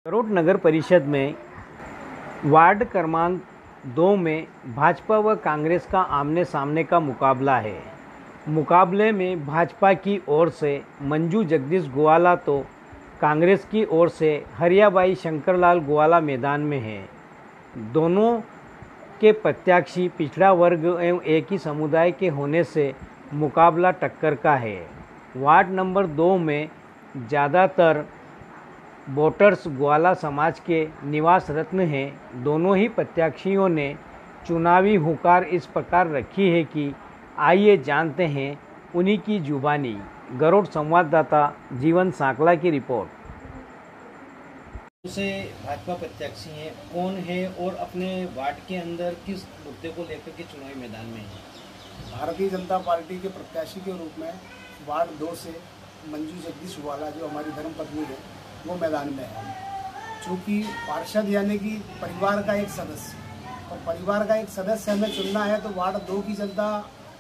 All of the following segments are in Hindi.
गरोठ नगर परिषद में वार्ड क्रमांक 2 में भाजपा व कांग्रेस का आमने सामने का मुकाबला है। मुकाबले में भाजपा की ओर से मंजू जगदीश गोवाला तो कांग्रेस की ओर से हरियाबाई शंकरलाल गोवाला मैदान में हैं। दोनों के प्रत्याशी पिछड़ा वर्ग एवं एक ही समुदाय के होने से मुकाबला टक्कर का है। वार्ड नंबर 2 में ज़्यादातर वोटर्स ग्वाला समाज के निवास रत्न हैं। दोनों ही प्रत्याशियों ने चुनावी हुंकार इस प्रकार रखी है कि आइए जानते हैं उन्हीं की जुबानी। गरोठ संवाददाता जीवन सांकला की रिपोर्ट। से भाजपा प्रत्याशी हैं, कौन है और अपने वार्ड के अंदर किस मुद्दे को लेकर के चुनावी मैदान में है? भारतीय जनता पार्टी के प्रत्याशी के रूप में वार्ड 2 से मंजू जगदीश गोवाला जो हमारी धर्मपत्नी है वो मैदान में है। चूँकि पार्षद यानी कि परिवार का एक सदस्य और परिवार का एक सदस्य हमें चुनना है तो वार्ड 2 की जनता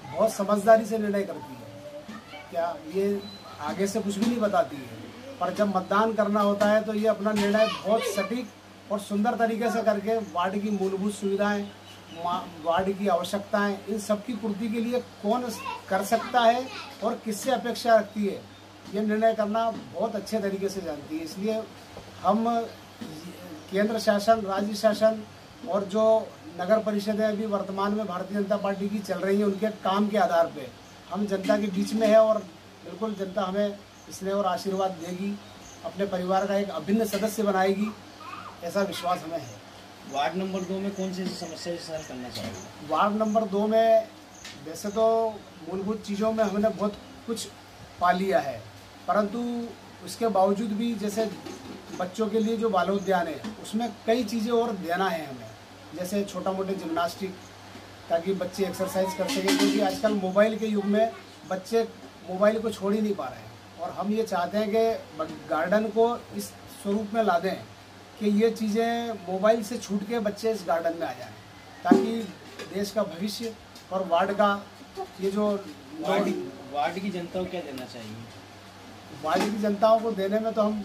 बहुत समझदारी से निर्णय करती है। क्या ये आगे से कुछ भी नहीं बताती है, पर जब मतदान करना होता है तो ये अपना निर्णय बहुत सटीक और सुंदर तरीके से करके वार्ड की मूलभूत सुविधाएं, वार्ड की आवश्यकताएं, इन सब की पूर्ति के लिए कौन कर सकता है और किससे अपेक्षा रखती है, ये निर्णय करना बहुत अच्छे तरीके से जानती है। इसलिए हम केंद्र शासन, राज्य शासन और जो नगर परिषदें अभी वर्तमान में भारतीय जनता पार्टी की चल रही हैं उनके काम के आधार पे हम जनता के बीच में है और बिल्कुल जनता हमें स्नेह और आशीर्वाद देगी, अपने परिवार का एक अभिन्न सदस्य बनाएगी, ऐसा विश्वास हमें है। वार्ड नंबर 2 में कौन सी समस्या हल करना चाहिए? वार्ड नंबर 2 में वैसे तो मूलभूत चीज़ों में हमने बहुत कुछ पा लिया है, परंतु उसके बावजूद भी जैसे बच्चों के लिए जो बालोद्यान है उसमें कई चीज़ें और देना है हमें, जैसे छोटा मोटे जिम्नास्टिक, ताकि बच्चे एक्सरसाइज कर सकें, क्योंकि आजकल मोबाइल के युग में बच्चे मोबाइल को छोड़ ही नहीं पा रहे हैं। और हम ये चाहते हैं कि गार्डन को इस स्वरूप में ला दें कि ये चीज़ें मोबाइल से छूट के बच्चे इस गार्डन में आ जाएं, ताकि देश का भविष्य और वार्ड का ये जो वार्ड की जनता को क्या देना चाहिए? वार्ड की जनताओं को देने में तो हम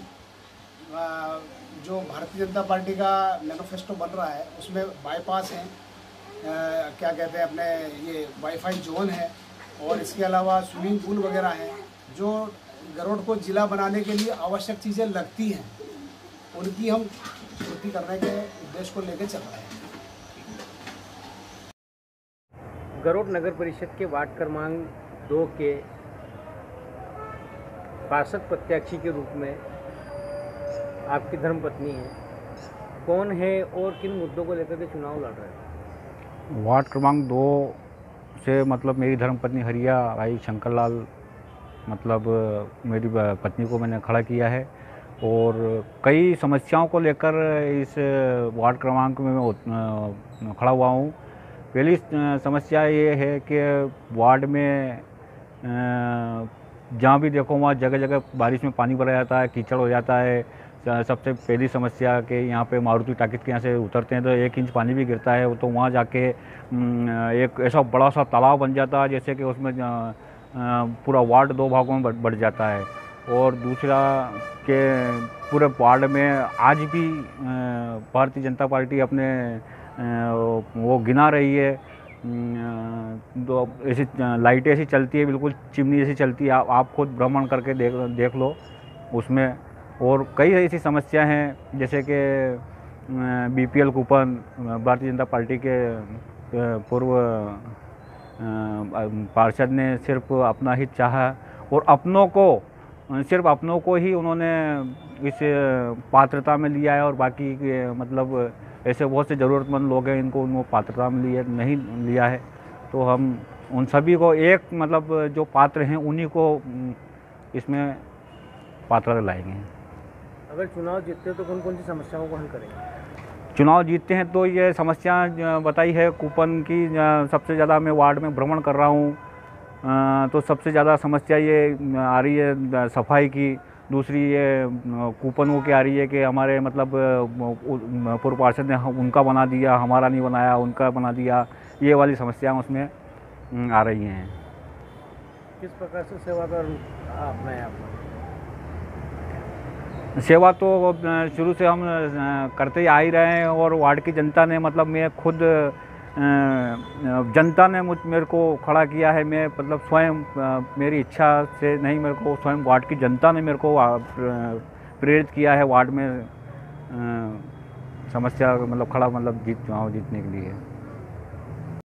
जो भारतीय जनता पार्टी का मैनिफेस्टो बन रहा है उसमें बाईपास हैं, क्या कहते हैं अपने ये वाईफाई जोन है और इसके अलावा स्विमिंग पूल वगैरह हैं जो गरोठ को जिला बनाने के लिए आवश्यक चीज़ें लगती हैं, उनकी हम पूर्ति करने के उद्देश्य को लेकर चल रहे हैं। गरोठ नगर परिषद के वार्ड क्रमांक 2 के पार्षद प्रत्याशी के रूप में आपकी धर्मपत्नी है, कौन है और किन मुद्दों को लेकर के चुनाव लड़ रहे हैं? वार्ड क्रमांक 2 से मतलब मेरी धर्मपत्नी हरियाबाई शंकरलाल, मतलब मेरी पत्नी को मैंने खड़ा किया है और कई समस्याओं को लेकर इस वार्ड क्रमांक में मैं खड़ा हुआ हूँ। पहली समस्या ये है कि वार्ड में जहाँ भी देखो वहाँ जगह जगह बारिश में पानी भरा जाता है, कीचड़ हो जाता है। सबसे पहली समस्या कि यहाँ पे मारुति टाकिज के यहाँ से उतरते हैं तो 1 इंच पानी भी गिरता है तो वहाँ जाके एक ऐसा बड़ा सा तालाब बन जाता है जैसे कि उसमें पूरा वार्ड 2 भागों में बढ़ जाता है। और दूसरा कि पूरे वार्ड में आज भी भारतीय जनता पार्टी अपने वो गिना रही है, तो ऐसी लाइटें ऐसी चलती है, बिल्कुल चिमनी ऐसी चलती है, आप खुद भ्रमण करके देख लो उसमें। और कई ऐसी समस्या हैं जैसे कि BPL coupon, Bharatiya Janata party के पूर्व पार्षद ने सिर्फ अपना ही चाहा और सिर्फ अपनों को ही उन्होंने इस पात्रता में लिया है और बाकी मतलब ऐसे बहुत से ज़रूरतमंद लोग हैं इनको पात्रता में नहीं लिया है। तो हम उन सभी को एक मतलब जो पात्र हैं उन्हीं को इसमें पात्रता लाएंगे। अगर चुनाव जीतते तो कौन कौन सी समस्याओं को हल करेंगे? चुनाव जीतते हैं तो ये समस्या बताई है कूपन की, सबसे ज़्यादा मैं वार्ड में भ्रमण कर रहा हूँ तो सबसे ज़्यादा समस्या ये आ रही है सफाई की। दूसरी ये कूपनों की आ रही है कि हमारे मतलब पूर्व पार्षद ने उनका बना दिया, हमारा नहीं बनाया, उनका बना दिया, ये वाली समस्याएं उसमें आ रही हैं। किस प्रकार से सेवा का रूप अपनाया आपने? सेवा तो शुरू से हम करते ही आ ही रहे हैं और वार्ड की जनता ने मतलब मैं खुद जनता ने मेरे को खड़ा किया है। मैं मतलब स्वयं मेरी इच्छा से नहीं, मेरे को स्वयं वार्ड की जनता ने मेरे को प्रेरित किया है वार्ड में समस्या मतलब खड़ा मतलब चुनाव जीतने के लिए।